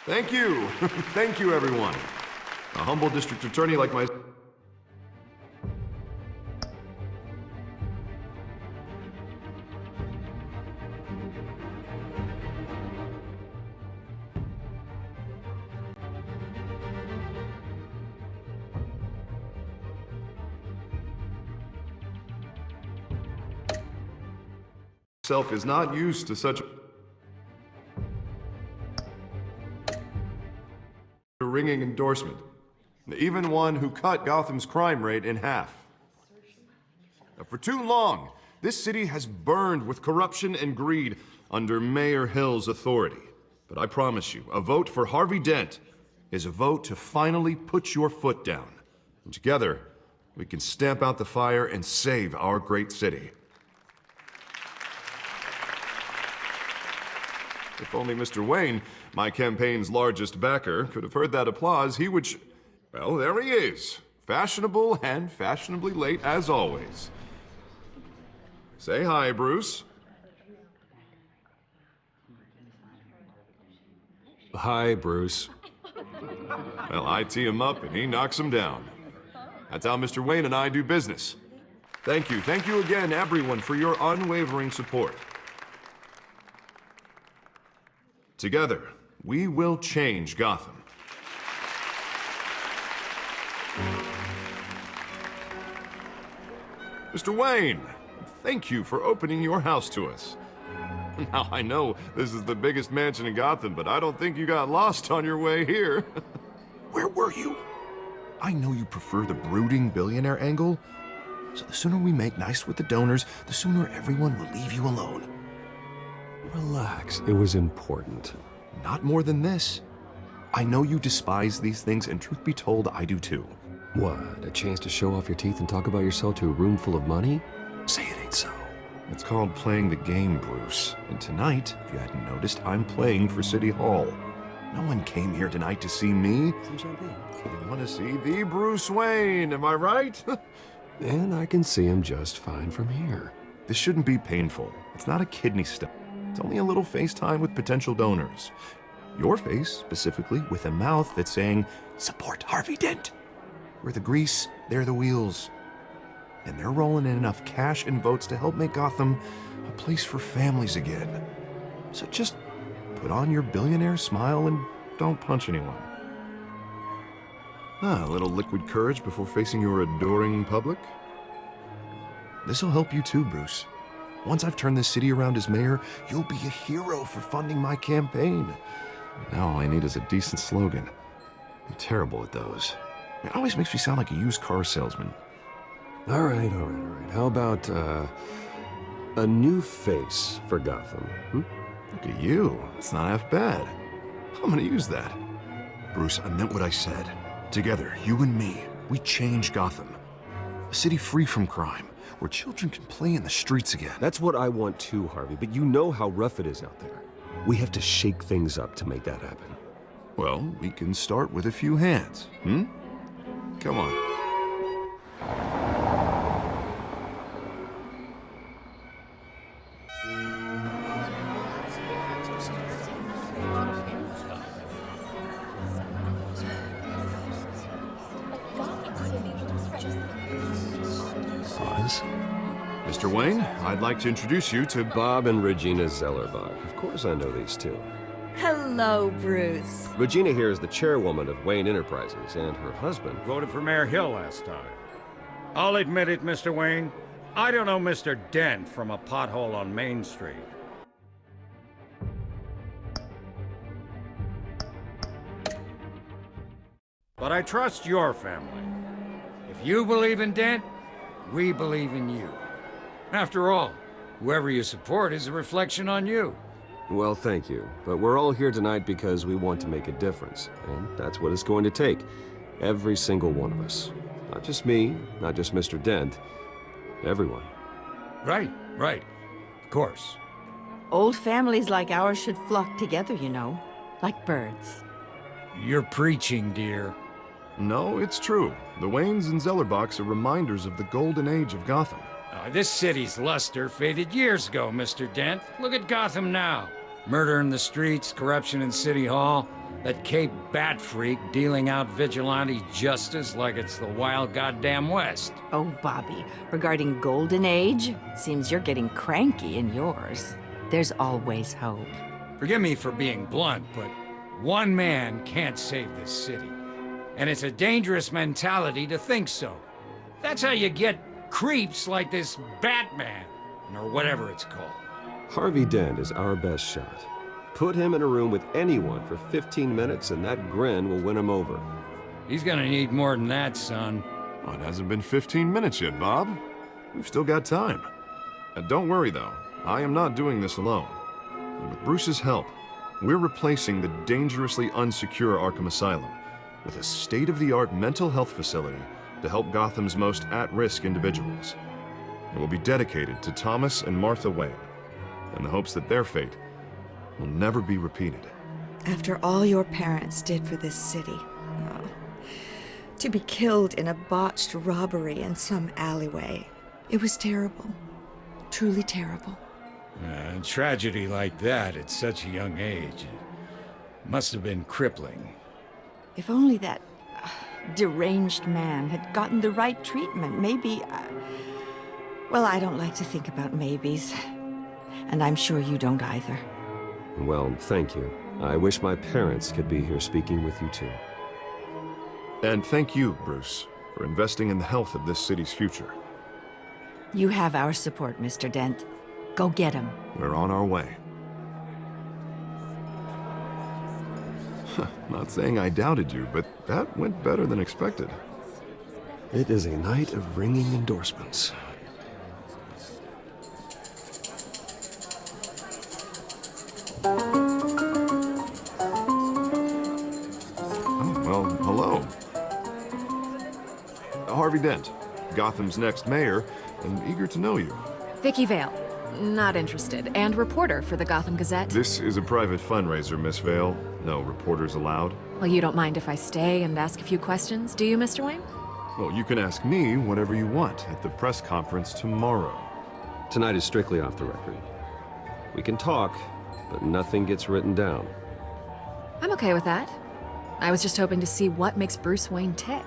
Thank you. Thank you, everyone. A humble district attorney like myself is not used to such a ringing endorsement. Even one who cut Gotham's crime rate in half. Now, for too long, this city has burned with corruption and greed under Mayor Hill's authority. But I promise you, a vote for Harvey Dent is a vote to finally put your foot down. And together, we can stamp out the fire and save our great city. If only Mr. Wayne, my campaign's largest backer, could have heard that applause, he would well, there he is. Fashionable and fashionably late as always. Say hi, Bruce. Hi, Bruce. Well, I tee him up and he knocks him down. That's how Mr. Wayne and I do business. Thank you again, everyone, for your unwavering support. Together, we will change Gotham. Mr. Wayne, thank you for opening your house to us. Now, I know this is the biggest mansion in Gotham, but I don't think you got lost on your way here. Where were you? I know you prefer the brooding billionaire angle, so the sooner we make nice with the donors, the sooner everyone will leave you alone. Relax, it was important. Not more than this. I know you despise these things, and truth be told, I do too. What, a chance to show off your teeth and talk about yourself to a room full of money? Say it ain't so. It's called playing the game, Bruce. And tonight, if you hadn't noticed, I'm playing for City Hall. No one came here tonight to see me. Some champagne. They want to see the Bruce Wayne, am I right? And I can see him just fine from here. This shouldn't be painful. It's not a kidney stone. It's only a little FaceTime with potential donors. Your face, specifically, with a mouth that's saying, "Support Harvey Dent." We're the grease, they're the wheels. And they're rolling in enough cash and votes to help make Gotham a place for families again. So just put on your billionaire smile and don't punch anyone. A little liquid courage before facing your adoring public. This'll help you too, Bruce. Once I've turned this city around as mayor, you'll be a hero for funding my campaign. Now all I need is a decent slogan. I'm terrible at those. It always makes me sound like a used car salesman. All right. How about, a new face for Gotham, Look at you. It's not half bad. I'm gonna use that. Bruce, I meant what I said. Together, you and me, we change Gotham. A city free from crime, where children can play in the streets again. That's what I want too, Harvey, but you know how rough it is out there. We have to shake things up to make that happen. Well, we can start with a few hands, Come on. Mr. Wayne, I'd like to introduce you to Bob and Regina Zellerbach. Of course I know these two. Hello, Bruce. Regina here is the chairwoman of Wayne Enterprises, and her husband... Voted for Mayor Hill last time. I'll admit it, Mr. Wayne. I don't know Mr. Dent from a pothole on Main Street. But I trust your family. If you believe in Dent, we believe in you. After all, whoever you support is a reflection on you. Well, thank you. But we're all here tonight because we want to make a difference. And that's what it's going to take. Every single one of us. Not just me, not just Mr. Dent. Everyone. Right. Of course. Old families like ours should flock together, you know, like birds. You're preaching, dear. No, it's true. The Waynes and Zellerbachs are reminders of the golden age of Gotham. This city's luster faded years ago, Mr. Dent. Look at Gotham now. Murder in the streets, corruption in City Hall. That Cape Bat freak dealing out vigilante justice like it's the wild goddamn West. Oh, Bobby, regarding Golden Age, seems you're getting cranky in yours. There's always hope. Forgive me for being blunt, but one man can't save this city. And it's a dangerous mentality to think so. That's how you get creeps like this Batman, or whatever it's called. Harvey Dent is our best shot. Put him in a room with anyone for 15 minutes and that grin will win him over. He's gonna need more than that, son. Well, it hasn't been 15 minutes yet, Bob. We've still got time. And don't worry, though. I am not doing this alone. And with Bruce's help, we're replacing the dangerously unsecure Arkham Asylum with a state-of-the-art mental health facility to help Gotham's most at-risk individuals. It will be dedicated to Thomas and Martha Wayne, in the hopes that their fate will never be repeated. After all your parents did for this city, oh, to be killed in a botched robbery in some alleyway, it was terrible. Truly terrible. A tragedy like that at such a young age must have been crippling. If only that deranged man had gotten the right treatment, maybe... Well, I don't like to think about maybes. And I'm sure you don't either. Well, thank you. I wish my parents could be here speaking with you too. And thank you, Bruce, for investing in the health of this city's future. You have our support, Mr. Dent. Go get him. We're on our way. Not saying I doubted you, but that went better than expected. It is a night of ringing endorsements. Well, hello. Harvey Dent, Gotham's next mayor, and eager to know you. Vicky Vale. Not interested. And reporter for the Gotham Gazette. This is a private fundraiser, Miss Vale. No reporters allowed. Well, you don't mind if I stay and ask a few questions, do you, Mr. Wayne? Well, you can ask me whatever you want at the press conference tomorrow. Tonight is strictly off the record. We can talk, but nothing gets written down. I'm okay with that. I was just hoping to see what makes Bruce Wayne tick.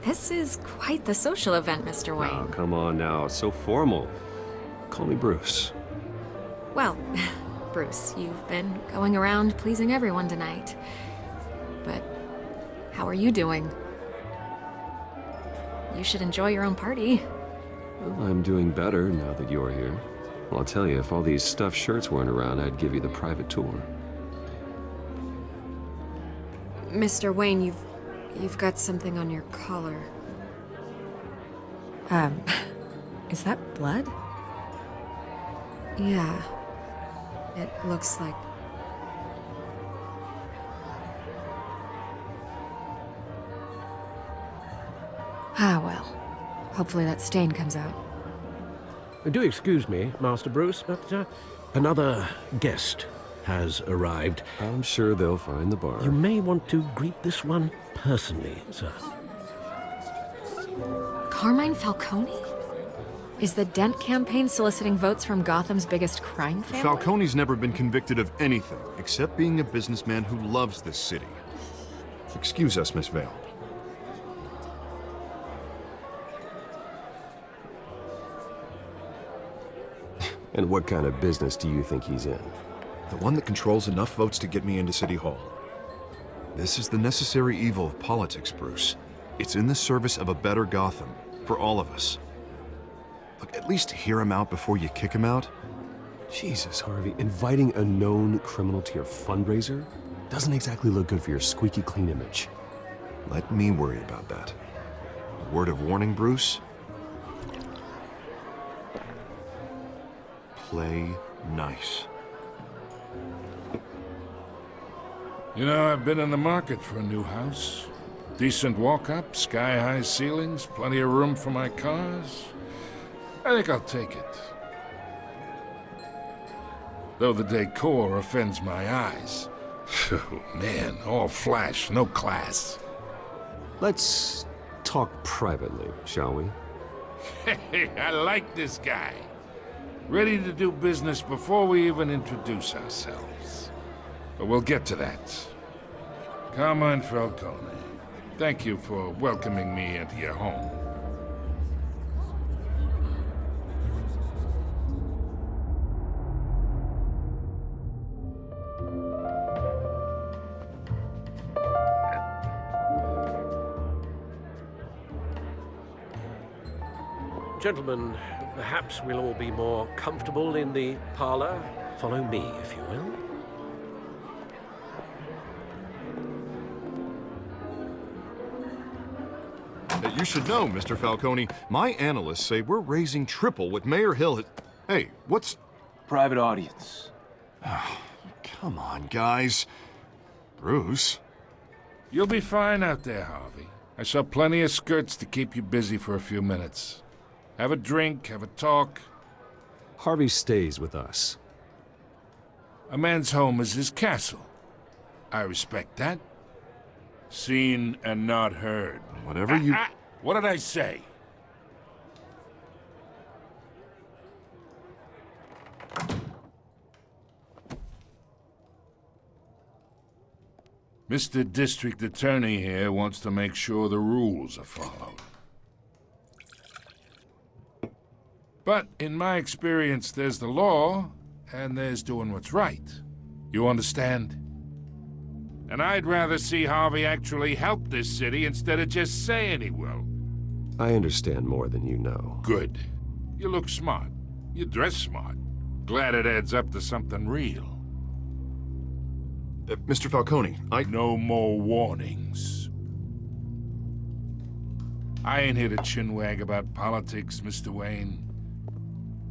This is quite the social event, Mr. Wayne. Oh, come on now, it's so formal. Call me Bruce. Well, Bruce, you've been going around pleasing everyone tonight. But how are you doing? You should enjoy your own party. Well, I'm doing better now that you're here. Well, I'll tell you, if all these stuffed shirts weren't around, I'd give you the private tour. Mr. Wayne, you've got something on your collar. Is that blood? Yeah. It looks like... Ah, well. Hopefully that stain comes out. Do excuse me, Master Bruce, but another guest has arrived. I'm sure they'll find the bar. You may want to greet this one personally, sir. Carmine Falcone? Is the Dent campaign soliciting votes from Gotham's biggest crime family? Falcone's never been convicted of anything except being a businessman who loves this city. Excuse us, Miss Vale. And what kind of business do you think he's in? The one that controls enough votes to get me into City Hall. This is the necessary evil of politics, Bruce. It's in the service of a better Gotham, for all of us. Look, at least hear him out before you kick him out. Jesus, Harvey, inviting a known criminal to your fundraiser doesn't exactly look good for your squeaky clean image. Let me worry about that. A word of warning, Bruce. Play nice. You know, I've been in the market for a new house. Decent walk-up, sky-high ceilings, plenty of room for my cars. I think I'll take it. Though the decor offends my eyes. Oh, man, all flash, no class. Let's talk privately, shall we? Hey, I like this guy. Ready to do business before we even introduce ourselves. But we'll get to that. Carmine Falcone, thank you for welcoming me into your home. Gentlemen, perhaps we'll all be more comfortable in the parlor. Follow me, if you will. You should know, Mr. Falcone, my analysts say we're raising triple what Mayor Hill has... Hey, what's... Private audience. Come on, guys. Bruce? You'll be fine out there, Harvey. I saw plenty of skirts to keep you busy for a few minutes. Have a drink, have a talk. Harvey stays with us. A man's home is his castle. I respect that. Seen and not heard. Whatever you... What did I say? Mr. District Attorney here wants to make sure the rules are followed. But in my experience, there's the law, and there's doing what's right. You understand? And I'd rather see Harvey actually help this city instead of just saying he will. I understand more than you know. Good. You look smart. You dress smart. Glad it adds up to something real. Mr. Falcone, No more warnings. I ain't here to chinwag about politics, Mr. Wayne.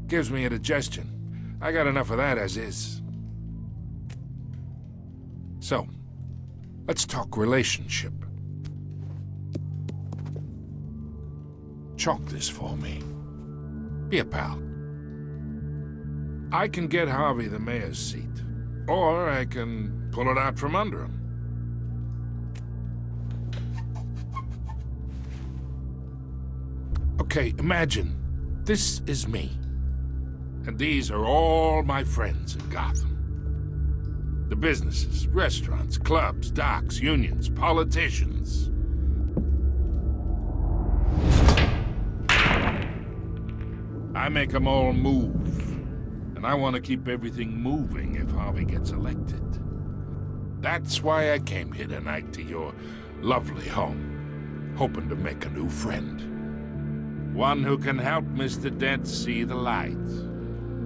Gives me indigestion. I got enough of that as is. So, let's talk relationship. Chalk this for me. Be a pal. I can get Harvey the mayor's seat, or I can pull it out from under him. Okay, imagine this is me, and these are all my friends in Gotham. The businesses, restaurants, clubs, docks, unions, politicians. I make them all move. And I want to keep everything moving if Harvey gets elected. That's why I came here tonight to your lovely home, hoping to make a new friend. One who can help Mr. Dent see the light,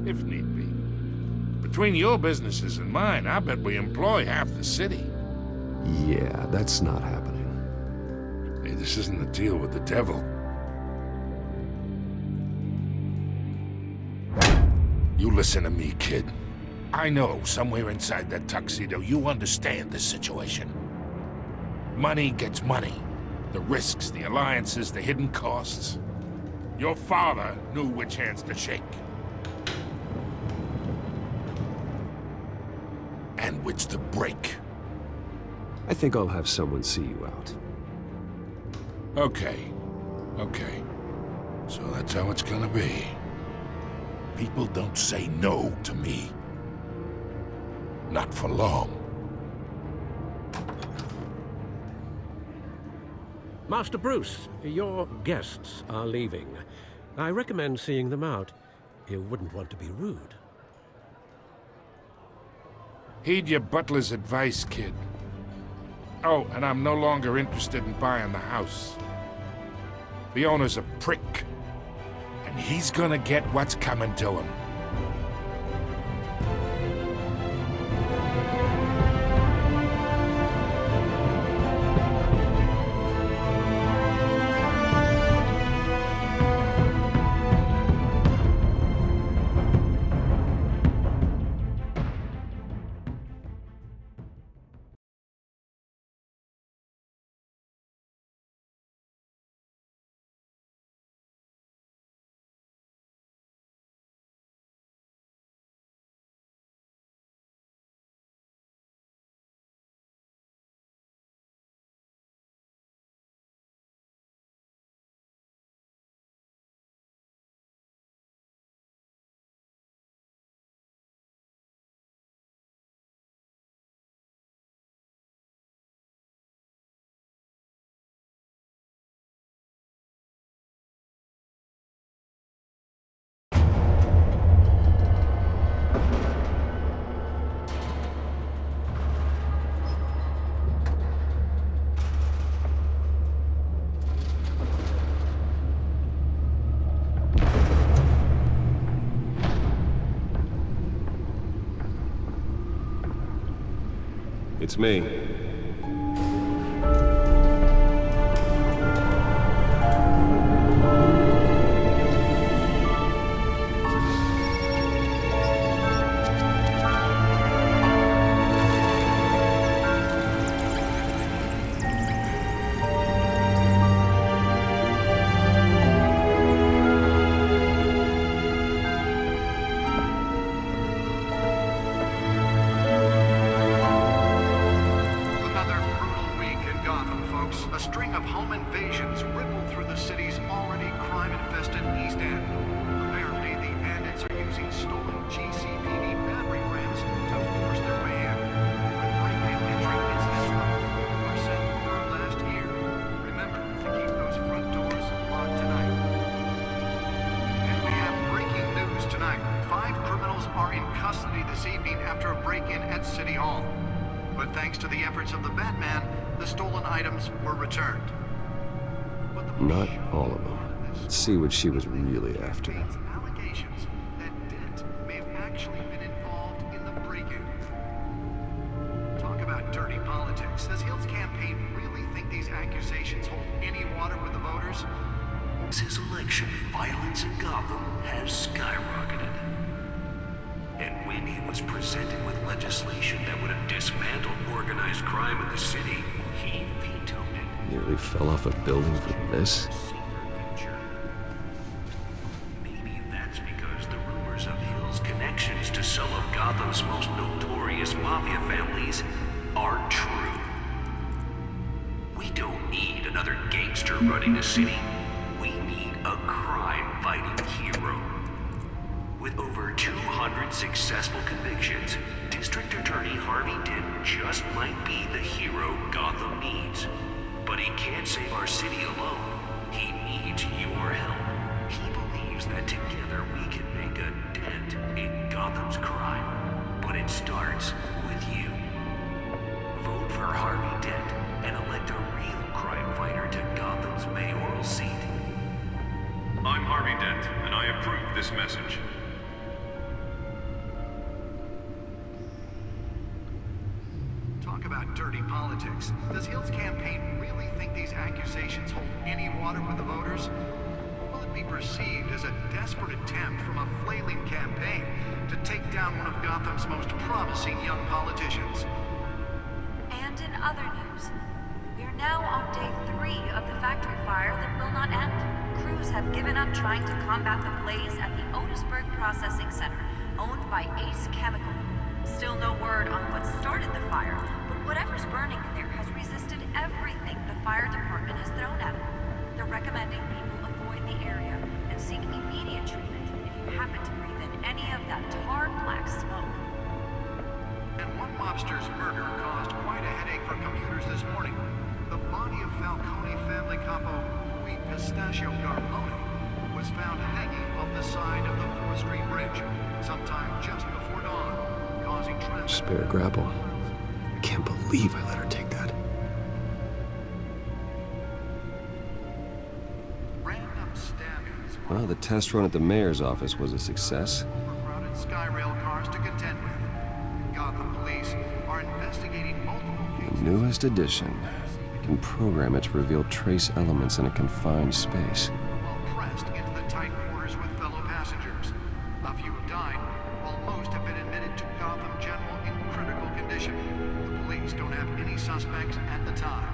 if need be. Between your businesses and mine, I bet we employ half the city. Yeah, that's not happening. Hey, this isn't a deal with the devil. You listen to me, kid. I know somewhere inside that tuxedo you understand this situation. Money gets money. The risks, the alliances, the hidden costs. Your father knew which hands to shake. And which to break. I think I'll have someone see you out. Okay. So that's how it's gonna be. People don't say no to me. Not for long. Master Bruce, your guests are leaving. I recommend seeing them out. You wouldn't want to be rude. Heed your butler's advice, kid. Oh, and I'm no longer interested in buying the house. The owner's a prick. And he's gonna get what's coming to him. It's me. Not all of them. Let's see what she was really after. Allegations that Dent may have actually been involved in the break-in. Talk about dirty politics. Does Hill's campaign really think these accusations hold any water with the voters? Since his election, violence in Gotham has skyrocketed. And when he was presented with legislation that would have dismantled organized crime in the city, he vetoed it. Nearly fell off a building for this? Maybe that's because the rumors of Hill's connections to some of Gotham's most notorious mafia families are true. We don't need another gangster running the city. We need a crime-fighting hero. With over 200 successful convictions, District Attorney Harvey Dent just might be the hero Gotham needs. But he can't save our city alone. He needs your help. He believes that together we can make a dent in Gotham's crime. But it starts with you. Vote for Harvey Dent and elect a real crime fighter to Gotham's mayoral seat. I'm Harvey Dent, and I approve this message. Talk about dirty politics. Does Hill's campaign really think these accusations hold any water with the voters? Or will it be perceived as a desperate attempt from a flailing campaign to take down one of Gotham's most promising young politicians? And in other news, we are now on day 3 of the factory fire that will not end. Crews have given up trying to combat the blaze at the Otisburg Processing Center, owned by Ace Chemical. Still no word on what started the fire, but whatever's burning in there has resisted everything the fire department has thrown at it. They're recommending people avoid the area and seek immediate treatment if you happen to breathe in any of that tar black smoke. And one mobster's murder caused quite a headache for commuters this morning. The body of Falcone family capo Louis Pistachio Garbone was found hanging off the side of the 4th Street Bridge sometime just before dawn, causing traffic. Spare grapple. I can't believe I let her take that. Random stabbings. Well, the test run at the mayor's office was a success. Overcrowded Skyrail cars to contend with. Gotham police are investigating multiple cases. The newest edition. You can program it to reveal trace elements in a confined space. While pressed into the tight quarters with fellow passengers. A few have died, while most have been admitted to Gotham General in critical condition. The police don't have any suspects at the time.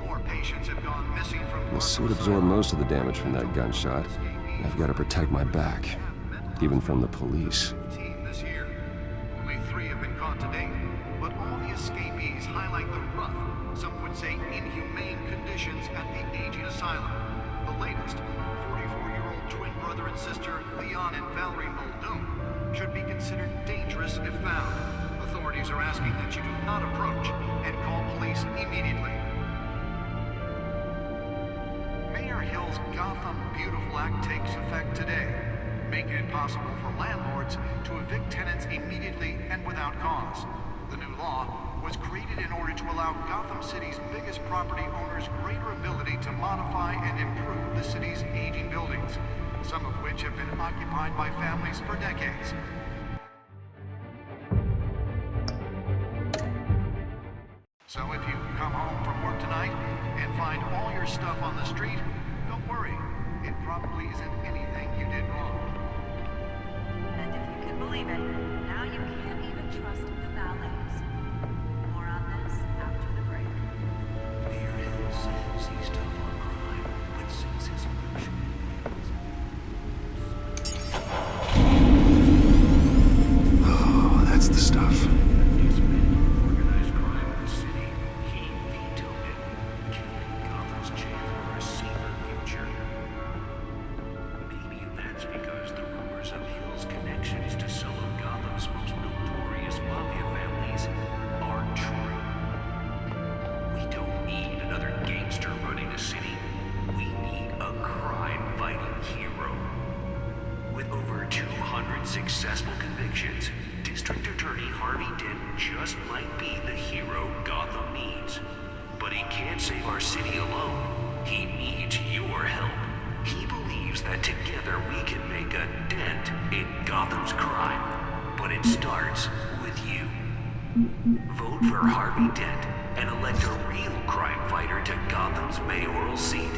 More patients have gone missing from The suit absorbed most of the damage from that gunshot. I've got to protect my back, even from the police. This year. Only 3 have been caught to date, but all the escapees highlight the rough, some would say inhumane conditions at the aging asylum. The latest, 44-year-old twin brother and sister Leon and Valerie Muldoon, should be considered dangerous if found. Authorities are asking that you do not approach and call police immediately. Mayor Hill's Gotham Beautiful Act takes effect today, making it possible for landlords to evict tenants immediately and without cause. The new law was created in order to allow Gotham City's biggest property owners greater ability to modify and improve the city's aging buildings, some of which have been occupied by families for decades. So if you come home from work tonight and find all your stuff on the street, don't worry. It probably isn't anything you did wrong. And if you can believe it, now you can't even trust the valets. More on this after the break. Mayor Hill says he's tough on crime, but since his election, Oh, that's the stuff. organized crime in the city, he vetoed it, killing Gotham's chance for a safer future. Maybe that's because the rumors of Hill's connections to some of Gotham's most notorious mafia families are true. We don't need another gangster running the city. We need a crime-fighting hero. With over 200 successful convictions, District Attorney Harvey Dent just might be the hero Gotham needs. But he can't save our city alone. He needs your help. He believes that together we can make a dent in Gotham's crime. But it starts with you. Vote for Harvey Dent and elect a real crime fighter to Gotham's mayoral seat.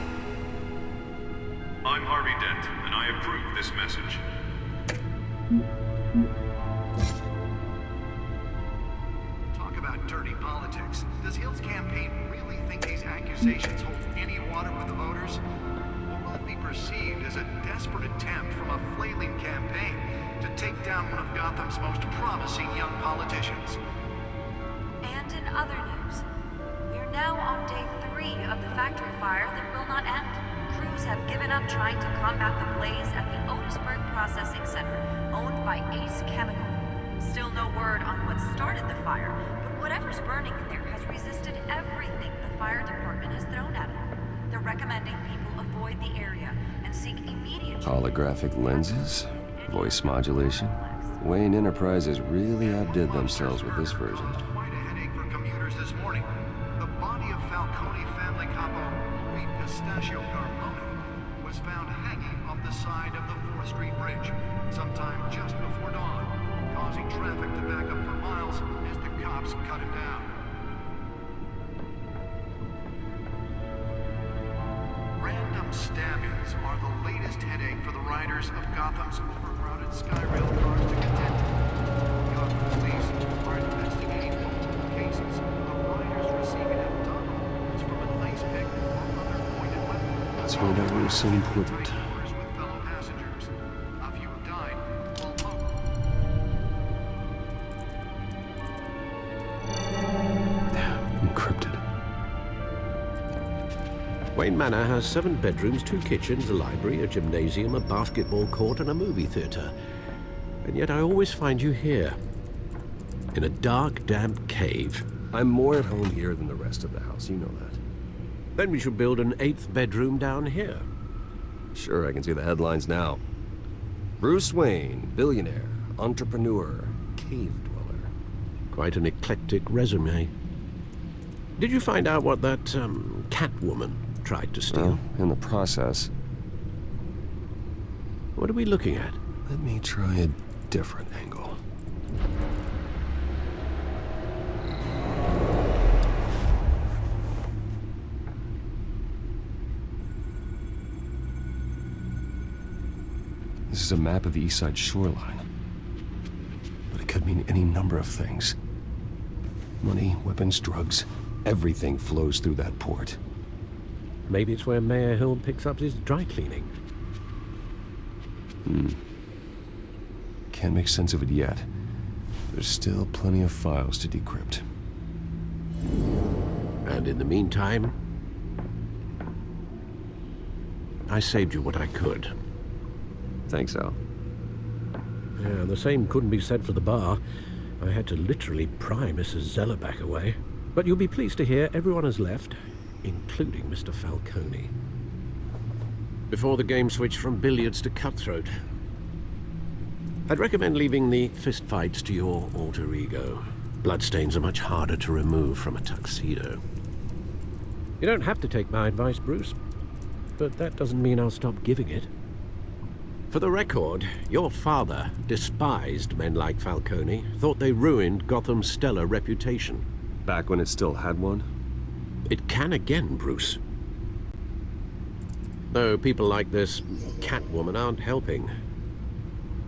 I'm Harvey Dent, and I approve this message. Talk about dirty politics. Does Hill's campaign really think these accusations hold any water with the voters? Or will it be perceived as a desperate attempt from a flailing campaign to take down one of Gotham's most promising young politicians? And in other news, we're now on day 3 of the factory fire that will not end. Crews have given up trying to combat the blaze at the Otisburg Processing Center, owned by Ace Chemical. Still no word on what started the fire, but whatever's burning in there has resisted everything the fire department has thrown at it. They're recommending people avoid the area and seek immediate... Holographic lenses? Voice modulation? Wayne Enterprises really outdid themselves with this version. Quite a headache for commuters this morning. The body of Falcone family capo Louis Pistachio Carbone was found hanging off the side of the 4th Street Bridge sometime just before dawn, causing traffic to back up for miles as the cops cut him down. Random stabbings are the latest headache for the riders of Gotham's overcrowded Skyrail cars to contend with. Gotham police are investigating multiple cases of riders receiving abdominal from a ice pick or other pointed weapon. Let's find out what's so important. With fellow passengers. A few have died, while Encrypted. Wayne Manor has 7 bedrooms, 2 kitchens, a library, a gymnasium, a basketball court, and a movie theater. And yet I always find you here, in a dark, damp cave. I'm more at home here than the rest of the house, you know that. Then we should build an 8th bedroom down here. Sure, I can see the headlines now. Bruce Wayne, billionaire, entrepreneur, cave dweller. Quite an eclectic resume. Did you find out what that, catwoman tried to steal? Well, in the process. What are we looking at? Let me try a different angle. This is a map of the East Side shoreline. But it could mean any number of things. Money, weapons, drugs, everything flows through that port. Maybe it's where Mayor Hill picks up his dry cleaning. Can't make sense of it yet. There's still plenty of files to decrypt. And in the meantime, I saved you what I could. Thanks, Al. Yeah, the same couldn't be said for the bar. I had to literally pry Mrs. Zeller back away. But you'll be pleased to hear everyone has left, including Mr. Falcone. Before the game switched from billiards to cutthroat. I'd recommend leaving the fistfights to your alter ego. Bloodstains are much harder to remove from a tuxedo. You don't have to take my advice, Bruce, but that doesn't mean I'll stop giving it. For the record, your father despised men like Falcone, thought they ruined Gotham's stellar reputation. Back when it still had one? It can again, Bruce. Though people like this catwoman aren't helping.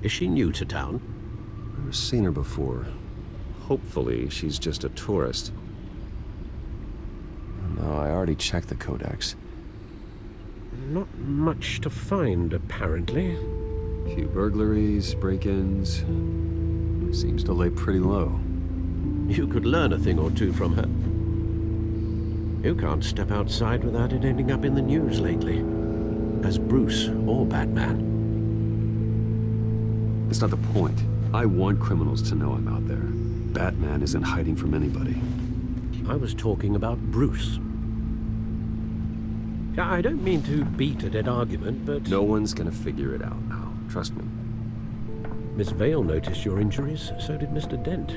Is she new to town? I've never seen her before. Hopefully, she's just a tourist. No, I already checked the codex. Not much to find, apparently. Few burglaries, break-ins. Seems to lay pretty low. You could learn a thing or two from her. You can't step outside without it ending up in the news lately. As Bruce or Batman. That's not the point. I want criminals to know I'm out there. Batman isn't hiding from anybody. I was talking about Bruce. Yeah, I don't mean to beat a dead argument, but... No one's gonna figure it out now. Trust me. Miss Vale noticed your injuries, so did Mr. Dent.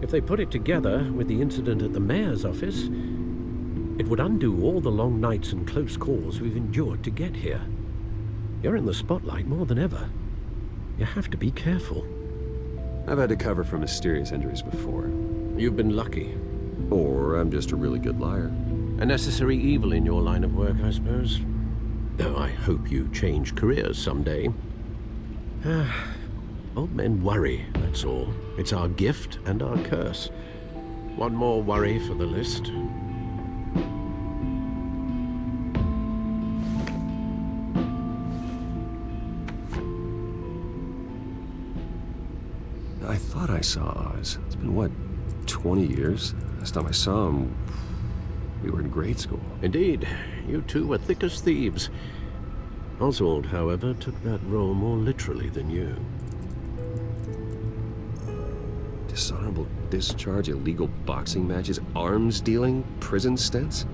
If they put it together with the incident at the mayor's office, it would undo all the long nights and close calls we've endured to get here. You're in the spotlight more than ever. You have to be careful. I've had to cover for mysterious injuries before. You've been lucky. Or I'm just a really good liar. A necessary evil in your line of work, I suppose. Though I hope you change careers someday. Old men worry, that's all. It's our gift and our curse. One more worry for the list. I thought I saw Oz. It's been, what, 20 years? Last time I saw him, we were in grade school. Indeed. You two were thick as thieves. Oswald, however, took that role more literally than you. Dishonorable discharge, illegal boxing matches, arms dealing, prison stints?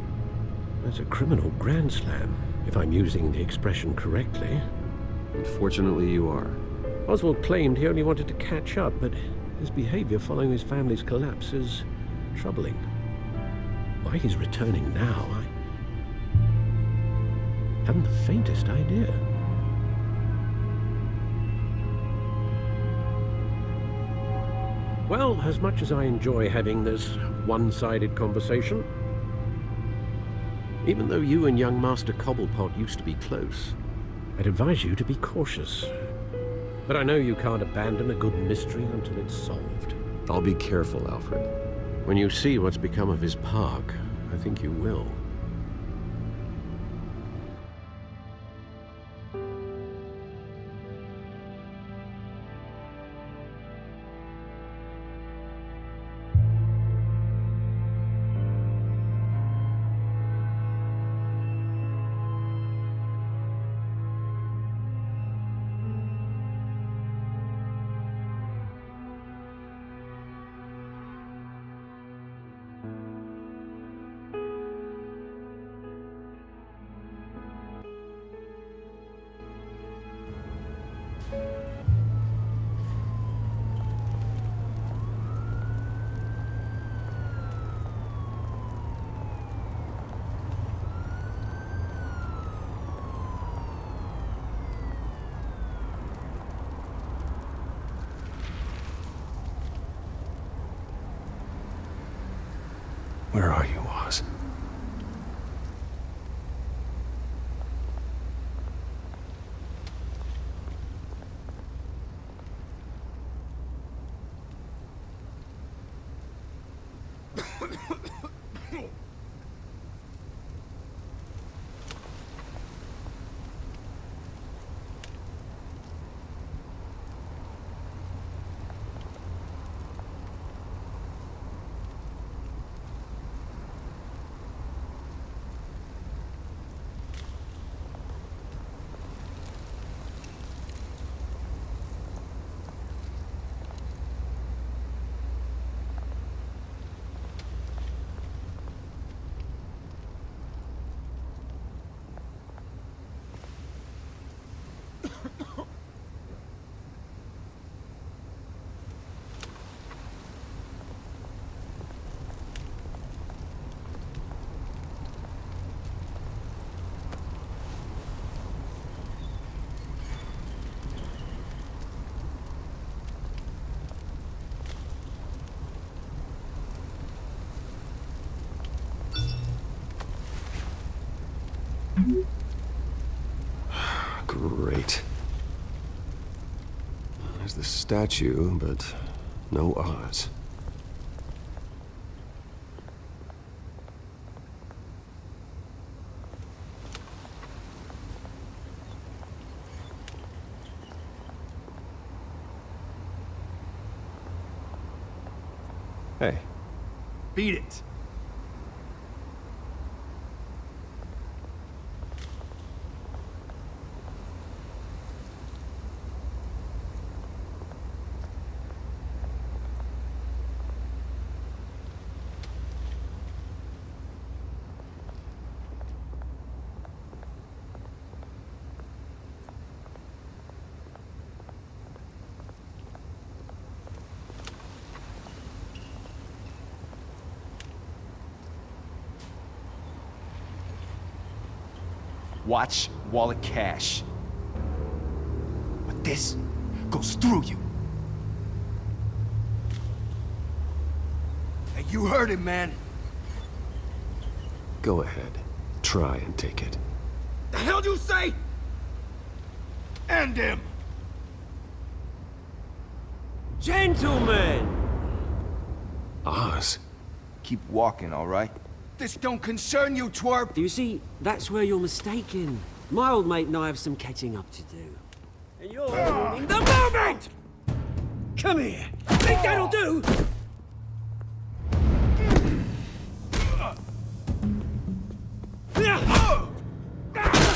That's a criminal grand slam, if I'm using the expression correctly. Unfortunately, you are. Oswald claimed he only wanted to catch up, but his behavior following his family's collapse is troubling. Why he's returning now, I haven't the faintest idea. Well, as much as I enjoy having this one-sided conversation, even though you and young Master Cobblepot used to be close, I'd advise you to be cautious. But I know you can't abandon a good mystery until it's solved. I'll be careful, Alfred. When you see what's become of his park, I think you will. Where are you, Oz? Great. There's the statue, but no Oz. Hey. Beat it. Watch wallet cash. But this goes through you. Hey, you heard it, man. Go ahead. Try and take it. The hell you say? End him! Gentlemen! Oz? Keep walking, all right? This don't concern you, twerp! Do you see, that's where you're mistaken. My old mate and I have some catching up to do. And you're ruining the moment! Come here! Think that'll do?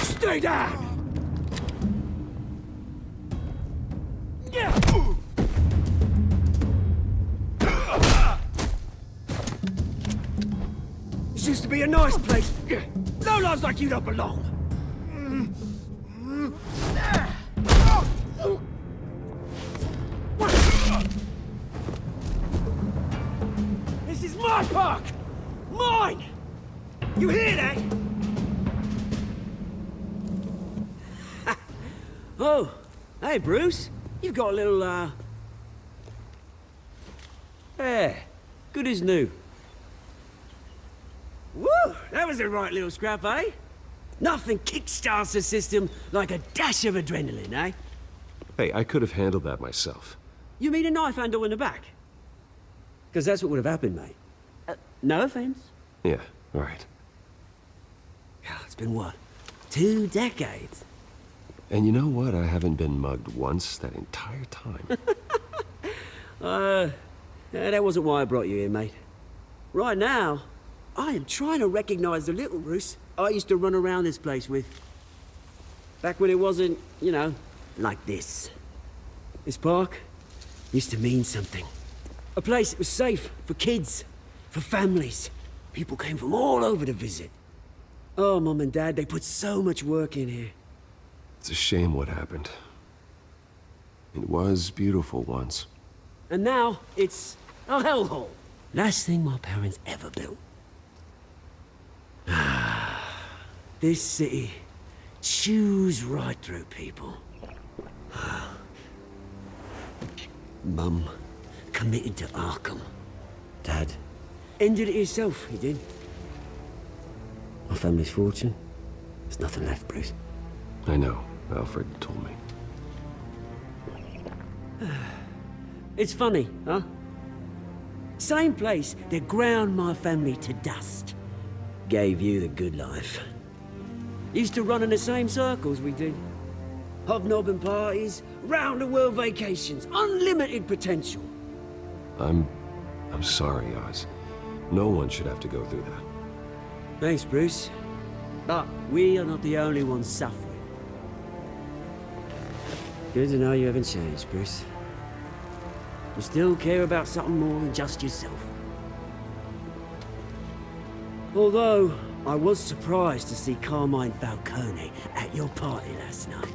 Stay down! This used to be a nice place. No lives like you don't belong. This is my park! Mine! You hear that? Oh, hey Bruce. You've got a little, Yeah, good as new. Woo! That was a right little scrap, eh? Nothing kickstarts the system like a dash of adrenaline, eh? Hey, I could have handled that myself. You mean a knife handle in the back? Because that's what would have happened, mate. No offense. Yeah, right. Yeah, it's been what? 2 decades? And you know what? I haven't been mugged once that entire time. That wasn't why I brought you here, mate. Right now, I am trying to recognize the little Bruce I used to run around this place with. Back when it wasn't, you know, like this. This park used to mean something. A place that was safe for kids, for families. People came from all over to visit. Oh, Mum and Dad, they put so much work in here. It's a shame what happened. It was beautiful once. And now, it's a hellhole. Last thing my parents ever built. This city chews right through people. Mum committed to Arkham. Dad ended it himself, he did. My family's fortune, there's nothing left, Bruce. I know. Alfred told me. It's funny, huh? Same place that ground my family to dust. Gave you the good life. Used to run in the same circles we did. Hobnobbing parties, round-the-world vacations, unlimited potential. I'm sorry, Oz. No one should have to go through that. Thanks, Bruce. But we are not the only ones suffering. Good to know you haven't changed, Bruce. You still care about something more than just yourself. Although, I was surprised to see Carmine Falcone at your party last night.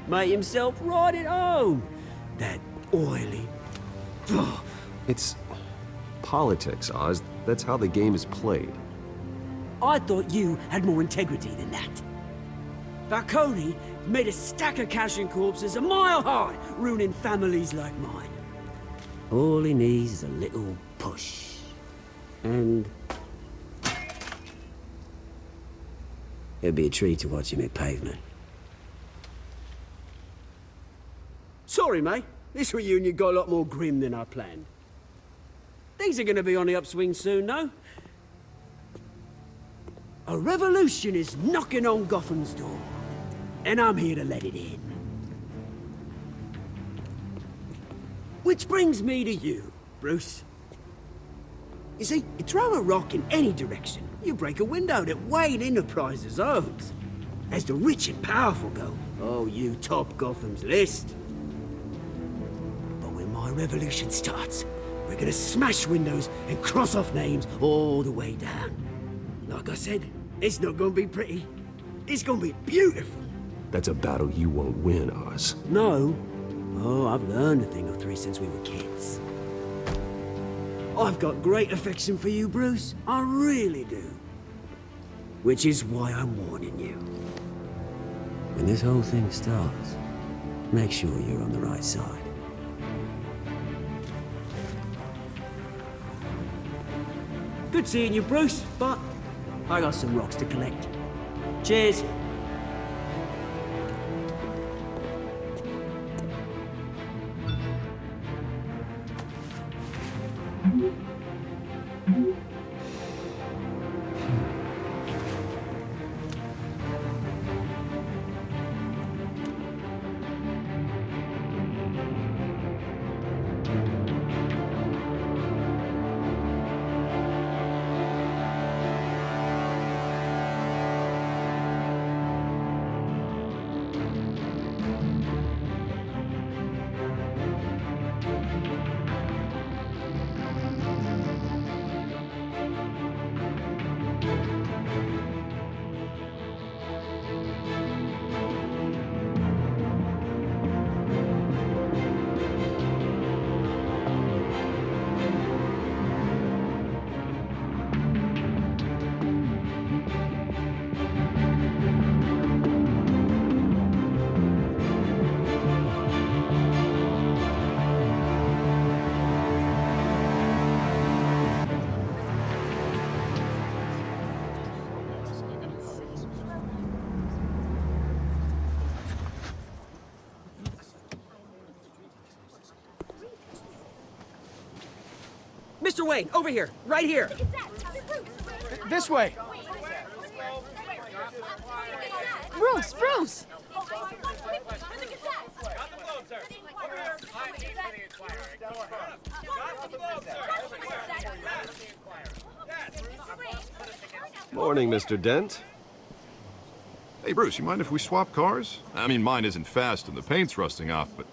Made himself right at home. That oily... It's politics, Oz. That's how the game is played. I thought you had more integrity than that. Falcone made a stack of cash and corpses a mile high, ruining families like mine. All he needs is a little push. And... It'd be a treat to watch him hit pavement. Sorry, mate. This reunion got a lot more grim than I planned. Things are gonna be on the upswing soon, no? A revolution is knocking on Gotham's door, and I'm here to let it in. Which brings me to you, Bruce. You see, you throw a rock in any direction, you break a window that Wayne Enterprises owns. As the rich and powerful go, oh, you top Gotham's list. But when my revolution starts, we're gonna smash windows and cross off names all the way down. Like I said, it's not gonna be pretty. It's gonna be beautiful. That's a battle you won't win, Oz. No. Oh, I've learned a thing or three since we were kids. I've got great affection for you, Bruce. I really do. Which is why I'm warning you. When this whole thing starts, make sure you're on the right side. Good seeing you, Bruce, but I got some rocks to collect. Cheers. Mr. Wayne, over here, right here. This way. Bruce, Bruce! Morning, Mr. Dent. Hey, Bruce, you mind if we swap cars? I mean, mine isn't fast and the paint's rusting off, but